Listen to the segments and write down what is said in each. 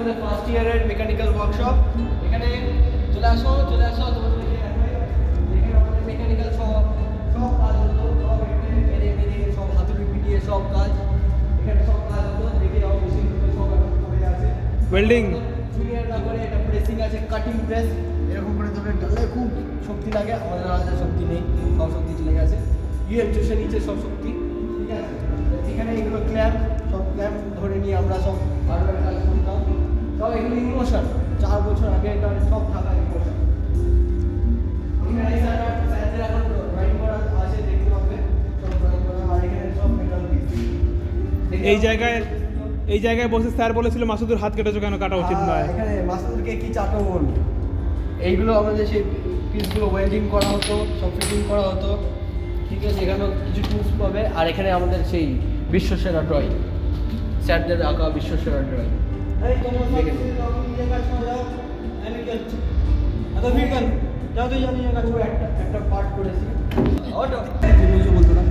আমাদের ফার্স্ট ইয়ারের mechanical workshop. এখানে চলে আসো তোমাদেরকে এখানে আমাদের মেকানিক্যাল সব কাজ হতো, সব এখানে মেরে সব হাতুড়ি পিটিয়ে সব কাজ এখানে সব কাজ হতো। দেখে যাও মেশিনগুলো সব হয়ে আছে ওয়েল্ডিং জুনিয়ররা করে। এটা প্রেসিং আছে, কাটিং প্রেস এরকম করে ধরে টানলে খুব শক্তি লাগে। আমাদের হাতে শক্তি নেই, সব শক্তি চলে গেছে। ইউএম চুষে নিচে সব শক্তি, ঠিক আছে। এখানে এগুলো ক্ল্যাম্প, সব ক্ল্যাম্প ধরে নিয়ে আমরা সব হার্ডওয়্যার কাজ করতাম। সব এগুলো ইমোশন, 4 বছর আগে এটার সব থাকা ইমোশন। এখানে স্যারদের এখন ড্রয়িং করা আছে, দেখতে হবে সব ড্রয়িং করা। আর এখানে সব মেটাল পিস। এই জায়গায় বসে স্যার বলেছিল মাসুদের হাত কেটেছো কেন, কাটা উচিত নয়। এখানে মাসুদকে কি চাটন, এইগুলো আমাদের সেই পিসগুলো ওয়েল্ডিং করা হতো, সব ফিটিং করা হতো, ঠিক আছে। এখানেও কিছু টুলস পাবে। আর এখানে আমাদের সেই বিশ্বসেরা ড্রয়িং, স্যারদের আঁকা বিশ্বসেরা ড্রয়িং। একটা পার্ট করেছি বলতো না।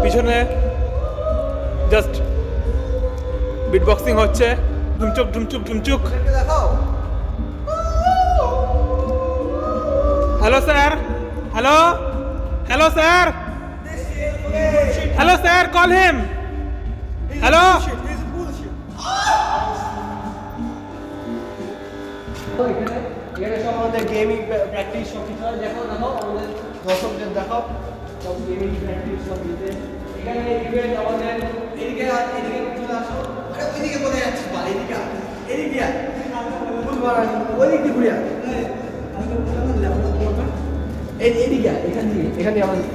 পিছনে জাস্ট বিট বক্সিং হচ্ছে, ঢুমচুক ঢুমচুক ঢুমচুক। দেখাও hello sir, hello hello sir, hello sir, call him, hello. এখানে সব আমাদের গেমিং প্র্যাকটিস সব কিছু হয়। দেখো আমাদের দর্শকদের দেখাও সব গেমিং প্র্যাকটিস সব দিতে। এখানে ইভেন্ট আমাদের এদিকে চলে আসো। আরে ওইদিকে কোথায় যাচ্ছিস বল, এদিকে ওইদিকে ঘুরে এদিকে এখানে আমাদের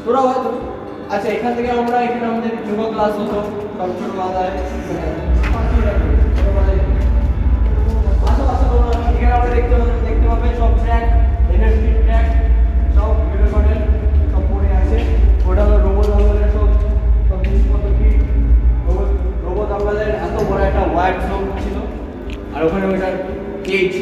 তোরা হয়তো আচ্ছা। এখান থেকে আমরা এখানে আমাদের যোগা ক্লাস হতো ছোট মাথায়। এখানে আমরা দেখতে পাবে সব ট্র্যাক, এনার্জি ট্র্যাক সব বিভিন্ন ধরনের সব পড়ে আছে। ওটা হলো রোবো দাঙ্গলের সব জিনিসপত্র কি রোবো দাঙ্গলের এত বড় একটা ওয়াইড জোন ছিল। আর ওখানে ওইটার কেজ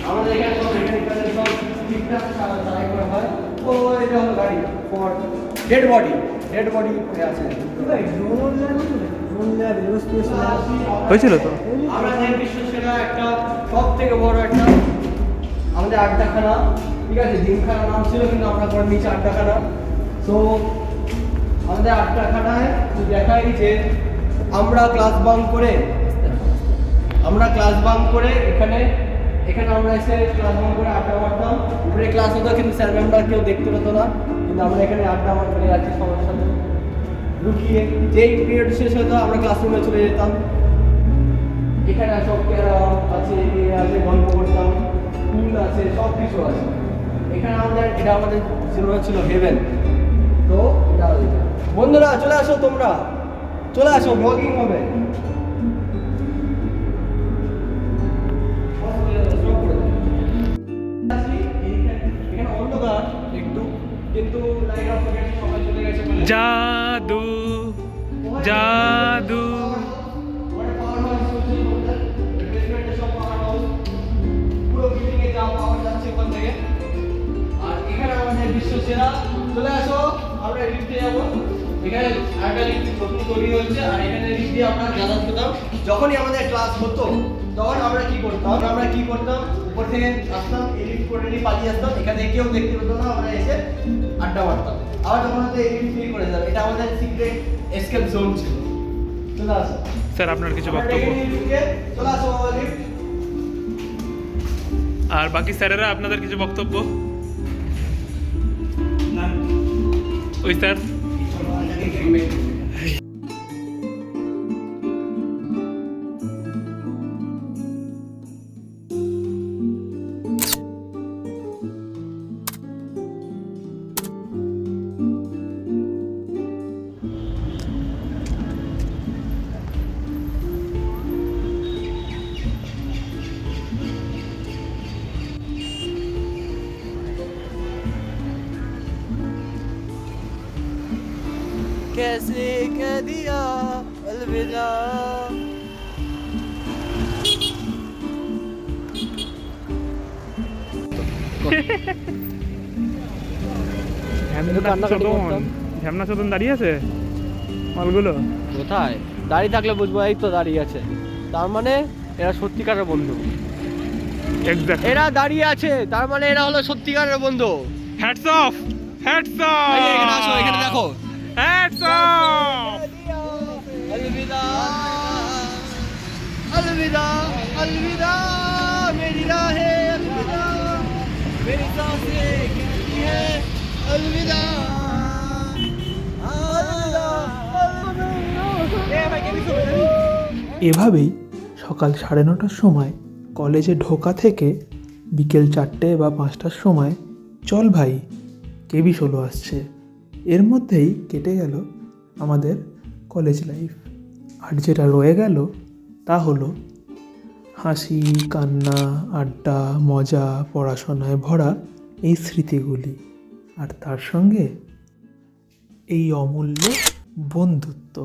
আমাদের এখানে সব মেকানিক্যালের সব ঠিকঠাক সারাই করা হয়। ও এটা হলো গাড়ি ফর ডেড বডি পড়ে আছে। হয়েছিল তো আমাদের বিশ্বসেরা একটা সব থেকে বড় একটা আমাদের আড্ডাখানা, ঠিক আছে। জিমখানা নাম ছিল, কিন্তু আমরা পরে নিচে আড্ডাখানা। তো আমাদের আড্ডাখানায় দেখাই যে আমরা ক্লাস বাঙ্ক করে এখানে আমরা এসে ক্লাস বাঙ্ক করে আড্ডা মারতাম। উপরে ক্লাস হতো কিন্তু স্যার ম্যামরা কেউ দেখতে পেতো না, কিন্তু আমরা এখানে আড্ডা মারতে যাচ্ছি সবার সাথে লুকিয়ে। যেই পিরিয়ড শেষ হতো আমরা ক্লাসরুমে চলে যেতাম। এখানে সব ক্যারাম আছে, গল্প করতাম, স্কুল আছে, সব কিছু আছে এখানে। এটা আমাদের ছিল হেভেন। তো এটা বন্ধুরা চলে আসো, তোমরা চলে আসো, ব্লগিং হবে। এখানে অন্ধকার একটু, কিন্তু লাইট অফ হয়ে গেছে, সবাই চলে গেছে বলে। জাদু জাদু। বিশ্বসেরা চলে আসো, আমরা লিফটে যাবো। এখানে একটা লিফট নতুন তৈরি হচ্ছে, আর এখানে লিফট দিয়ে আমরা যাতায়াত করতাম। যখনই আমাদের ক্লাস হতো তখন আমরা কি করতাম উপর থেকে আসতাম, এডিট করে নিয়ে পালিয়ে আসতাম। এখানে কেউ দেখতে পেতো না, আমরা এসে আড্ডা মারতাম। আবার যখন আমাদের এডিট ফ্রি করে যাবে, এটা আমাদের সিক্রেট এসকেপ জোন ছিল। চলে আসো স্যার, আপনার কিছু বক্তব্য? চলে আসো লিফট। আর বাকি স্যারেরা আপনাদের কিছু বক্তব্য? ওই স্যার कैसे कह दिया अलविदा। কান্নাকাটি করতাম। ঝ্যামনা চোদন দাঁড়িয়ে আছে মালগুলো। কোথায় দাঁড়িয়ে থাকলে বুঝবো এই তো দাঁড়িয়ে আছে, তার মানে এরা সত্যিকারের বন্ধু। এক্স্যাক্ট। এরা দাঁড়িয়ে আছে তার মানে এরা হলো সত্যিকারের বন্ধু। Hats off, hats off. এই যে এখানে আসো, এখানে দেখো। Hats off. अलविदा अलविदा अलविदा मेरी राहें अलविदा मेरी सांसें कहती है अलविदा अलविदा এভাবেই সকাল 9:30টার সময় কলেজে ঢোকা থেকে বিকেল 4টে বা 5টার সময় চল ভাই কেবি 16 আসছে, এর মধ্যেই কেটে গেল আমাদের কলেজ লাইফ। আর যেটা রয়ে গেল তা হলো হাসি, কান্না, আড্ডা, মজা, পড়াশোনায় ভরা এই স্মৃতিগুলি, আর তার সঙ্গে এই অমূল্য বন্ধুত্ব।